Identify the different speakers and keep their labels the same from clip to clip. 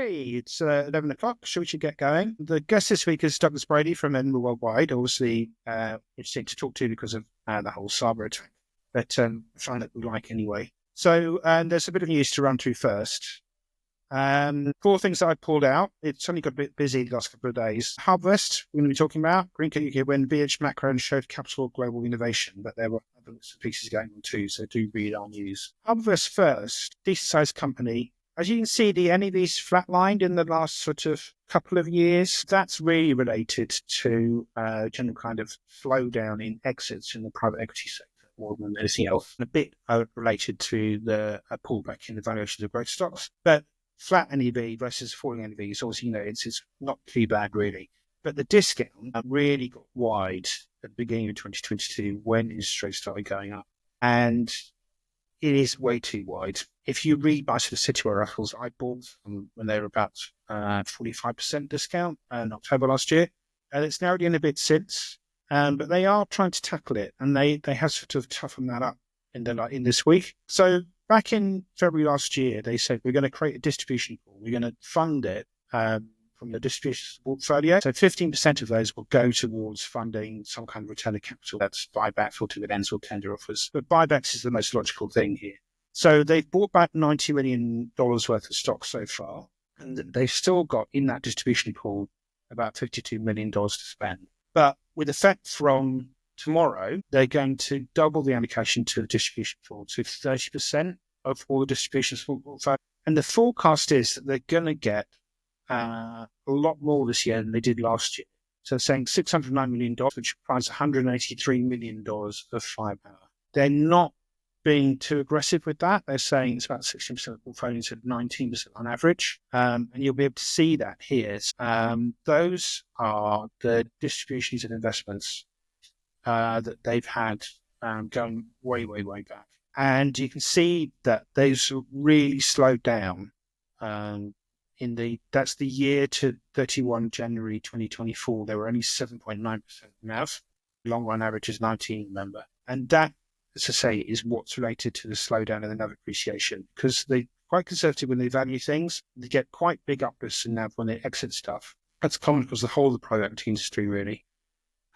Speaker 1: Okay, it's 11 o'clock. Shall we get going? The guest this week is Douglas Brady from Edinburgh Worldwide. Obviously, interesting to talk to because of the whole cyber attack, but I find that we like anyway. So there's a bit of news to run through first. 4 things that I pulled out. It's only got a bit busy the last couple of days. HarbourVest, we're going to be talking about. Greencoat UK Wind, BH Macro, and Schroder Capital Global Innovation, but there were other pieces going on too, so do read our news. HarbourVest first, decent sized company. As you can see, the NAV's flatlined in the last sort of couple of years. That's really related to general kind of slowdown in exits in the private equity sector more than anything else. And a bit related to the pullback in the valuations of growth stocks. But flat NAV versus falling NAV is obviously, it's not too bad really. But the discount really got wide at the beginning of 2022 when interest rates started going up. And it is way too wide. If you read my sort of Citywire articles, I bought them when they were about 45% discount in October last year. And it's narrowed in a bit since, but they are trying to tackle it. And they have sort of toughened that up in this week. So back in February last year, they said, we're going to create a distribution pool. We're going to fund it from the distribution portfolio. So 15% of those will go towards funding some kind of return of capital. That's buybacks or dividends or tender offers. But buybacks is the most logical thing here. So they've bought back $90 million worth of stock so far. And they've still got in that distribution pool about $52 million to spend. But with effect from tomorrow, they're going to double the allocation to the distribution pool to 30% of all the distributions portfolio. And the forecast is that they're going to get a lot more this year than they did last year. So they're saying $609 million, which provides $183 million of firepower. They're not being too aggressive with that. They're saying it's about 16% of the portfolio instead of 19% on average. And you'll be able to see that here. Those are the distributions and investments that they've had going way, way, way back. And you can see that those really slowed down that's the year to 31 January 2024. They were only 7.9% NAV. Long run average is 19, remember. And that, as I say, is what's related to the slowdown in the NAV appreciation, because they're quite conservative when they value things. They get quite big uplifts in NAV when they exit stuff. That's common across the whole of the private equity industry, really.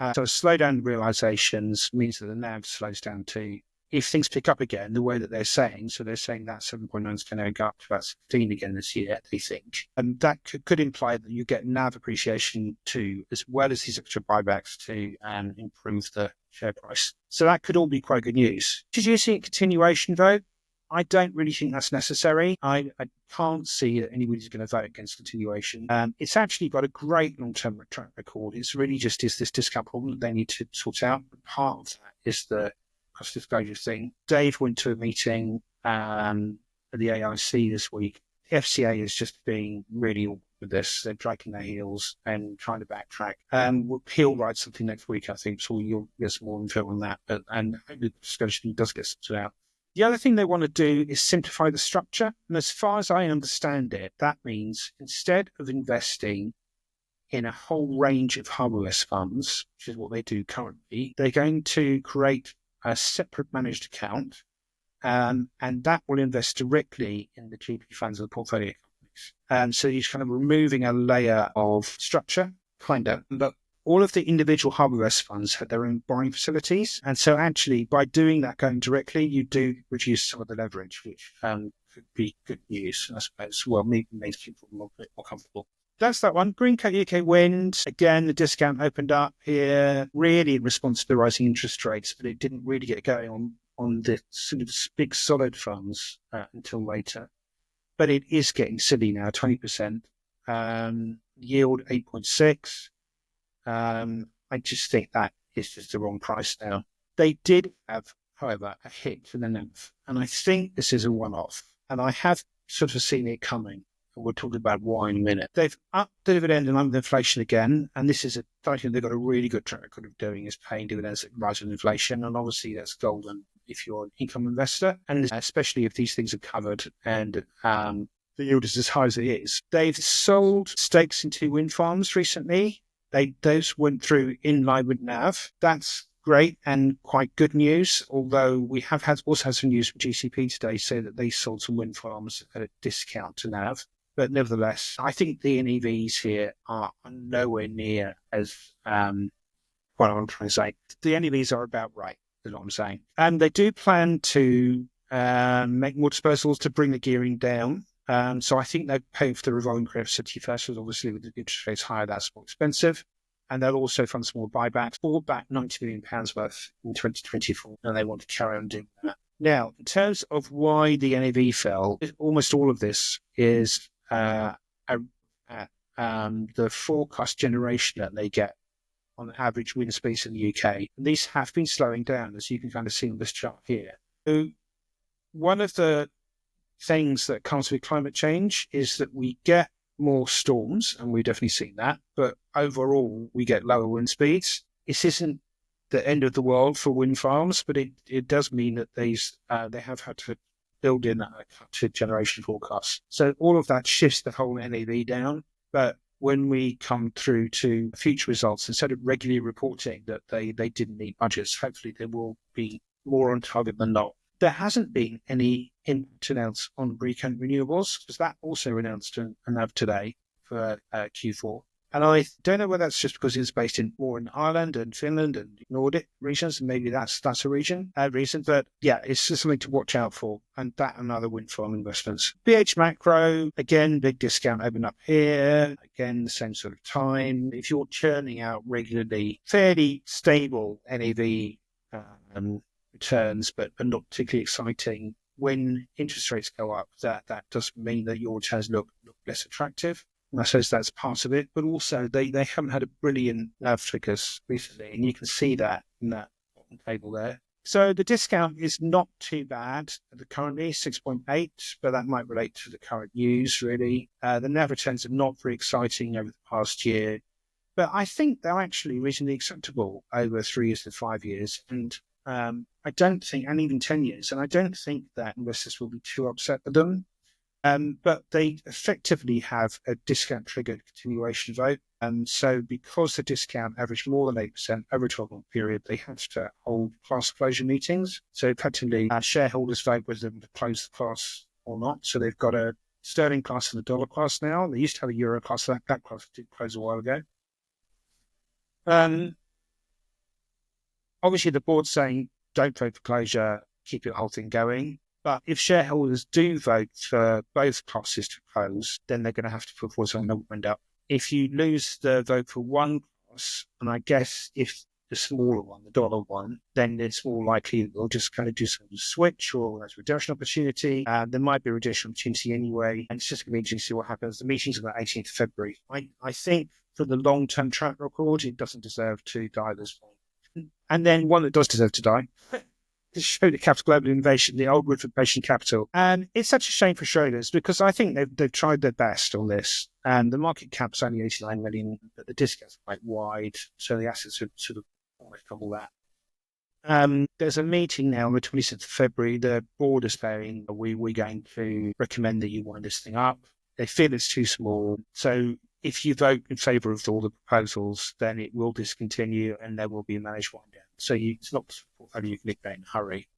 Speaker 1: So a slowdown in realizations means that the NAV slows down too. If things pick up again, the way that they're saying, so they're saying that 7.9 is going to go up to about 16 again this year, they think. And that could imply that you get NAV appreciation too, as well as these extra buybacks to improve the share price. So that could all be quite good news. Did you see a continuation vote? I don't really think that's necessary. I can't see that anybody's going to vote against continuation. It's actually got a great long-term track record. It's really just is this discount problem that they need to sort out. Part of that is the cost disclosure thing. Dave went to a meeting at the AIC this week. The FCA is just being really awkward with this. They're dragging their heels and trying to backtrack. He'll write something next week, I think, so you'll get some more info on that. And the discussion does get sorted out. The other thing they want to do is simplify the structure. And as far as I understand it, that means instead of investing in a whole range of HarbourVest funds, which is what they do currently, they're going to create a separate managed account, and that will invest directly in the GP funds of the portfolio companies. So you're kind of removing a layer of structure, kind of. But all of the individual HarbourVest funds have their own borrowing facilities. And so actually, by doing that, going directly, you do reduce some of the leverage, which could be good news, I suppose. Well, maybe makes people a bit more comfortable. That's that one. Greencoat UK Wind. Again, the discount opened up here really in response to the rising interest rates, but it didn't really get going on the sort of big solid funds until later. But it is getting silly now, 20%. Yield 8.6. I just think that is just the wrong price now. They did have, however, a hit to the NAV, and I think this is a one-off. And I have sort of seen it coming. We'll talk about why in a minute. They've upped the dividend and under inflation again, and this is something they've got a really good track record of doing, is paying dividends that rise with inflation, and obviously that's golden if you're an income investor, and especially if these things are covered and the yield is as high as it is. They've sold stakes in 2 wind farms recently. Those went through in line with NAV. That's great and quite good news, although we have also had some news from GCP today say that they sold some wind farms at a discount to NAV. But nevertheless, I think the NEVs here are nowhere near as what I'm trying to say. The NEVs are about right, is what I'm saying. And they do plan to make more disposals to bring the gearing down. So I think they're paying for the revolving credit facility first, because obviously with the interest rates higher, that's more expensive. And they'll also fund some more buybacks, bought back £90 million worth in 2024, and they want to carry on doing that. Now, in terms of why the NAV fell, almost all of this is the forecast generation that they get on the average wind speeds in the UK. And these have been slowing down, as you can kind of see on this chart here. So one of the things that comes with climate change is that we get more storms, and we've definitely seen that, but overall we get lower wind speeds. This isn't the end of the world for wind farms, but it does mean that they have had to build in a cut to generation forecast. So all of that shifts the whole NAV down. But when we come through to future results, instead of regularly reporting that they didn't meet budgets, hopefully there will be more on target than not. There hasn't been any hint announced on Greencoat Renewables, because that also announced an NAV today for Q4. And I don't know whether that's just because it's based more in Ireland and Finland and Nordic regions, and maybe that's a reason. But yeah, it's just something to watch out for, and that and other wind farm investments. BH Macro, again, big discount open up here. Again, the same sort of time. If you're churning out regularly, fairly stable NAV returns, but not particularly exciting. When interest rates go up, that does mean that your returns look less attractive. And I suppose that's part of it, but also they haven't had a brilliant NAV figures recently, and you can see that in that bottom table there. So the discount is not too bad currently, 6.8, but that might relate to the current news, really. The NAV returns are not very exciting over the past year, but I think they're actually reasonably acceptable over 3 years to 5 years. And I don't think, and even 10 years, and I don't think that investors will be too upset with them. But they effectively have a discount-triggered continuation vote. So because the discount averaged more than 8% over a 12-month period, they have to hold class closure meetings. So effectively, shareholders vote whether to close the class or not. So they've got a sterling class and a dollar class now. They used to have a euro class, so that class did close a while ago. Obviously, the board's saying, don't vote for closure, keep the whole thing going. But if shareholders do vote for both classes to close, then they're going to have to put forward something that will end up. If you lose the vote for one class, and I guess if the smaller one, the dollar one, then it's more likely that they'll just kind of do some switch, or there's a redemption opportunity. There might be a redemption opportunity anyway, and it's just going to be interesting to see what happens. The meeting's on the 18th of February. I think for the long-term track record, it doesn't deserve to die this point. And then one that does deserve to die. Schroder Capital Global Innovation, the old Woodford Patient Capital. And it's such a shame for Schroders, because I think they've tried their best on this. And the market cap's only 89 million, but the discount's quite wide. So the assets would sort of almost double that. There's a meeting now on the 26th of February. The board is saying, we're going to recommend that you wind this thing up. They feel it's too small. So if you vote in favour of all the proposals, then it will discontinue and there will be a managed wind down. So it's not a portfolio you can liquidate in a hurry.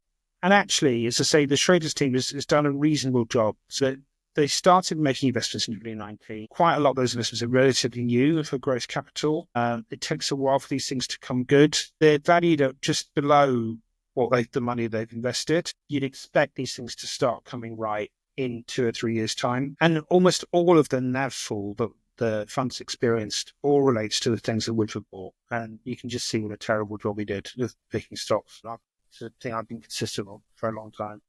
Speaker 1: And actually, as I say, the Schroders team has done a reasonable job. So they started making investments in 2019. Quite a lot of those investments are relatively new for growth capital. It takes a while for these things to come good. They're valued at just below the money they've invested. You'd expect these things to start coming right in 2 or 3 years' time. And almost all of the NAV fall that the fund's experienced all relates to the things that Woodford bought. And you can just see what a terrible job he did with picking stocks. It's a thing I've been consistent on for a long time.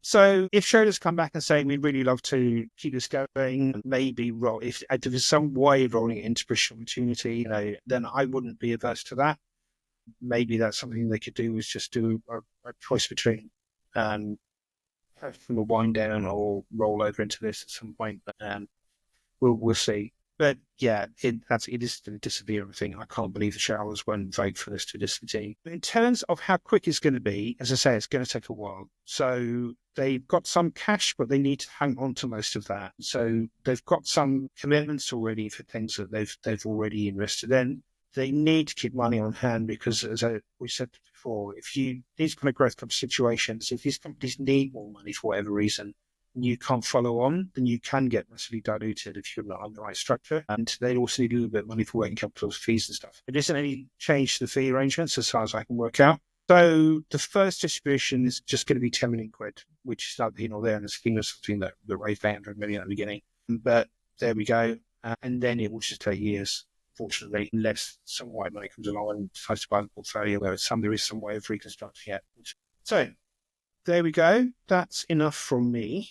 Speaker 1: So if Schroders come back and say, we'd really love to keep this going, maybe if there's some way of rolling it into British Opportunity, then I wouldn't be averse to that. Maybe that's something they could do, is just do a choice between from a wind down or roll over into this at some point. But we'll see. But yeah, it is a disappearing thing. I can't believe the shareholders won't vote for this to discontinue. In terms of how quick it's going to be, as I say, it's going to take a while. So they've got some cash, but they need to hang on to most of that. So they've got some commitments already for things that they've already invested in. They need to keep money on hand because, as we said before, these kind of growth situations, if these companies need more money for whatever reason, you can't follow on, then you can get massively diluted if you're not on the right structure. And they also need a little bit of money for working capital fees and stuff. There isn't any change to the fee arrangements as far as I can work out. So the first distribution is just going to be 10 million quid, which is not there in the scheme of something that raised 800 million at the beginning. But there we go. And then it will just take years, fortunately, unless some white money comes along and decides to buy the portfolio, where there is some way of reconstructing it. So there we go. That's enough from me.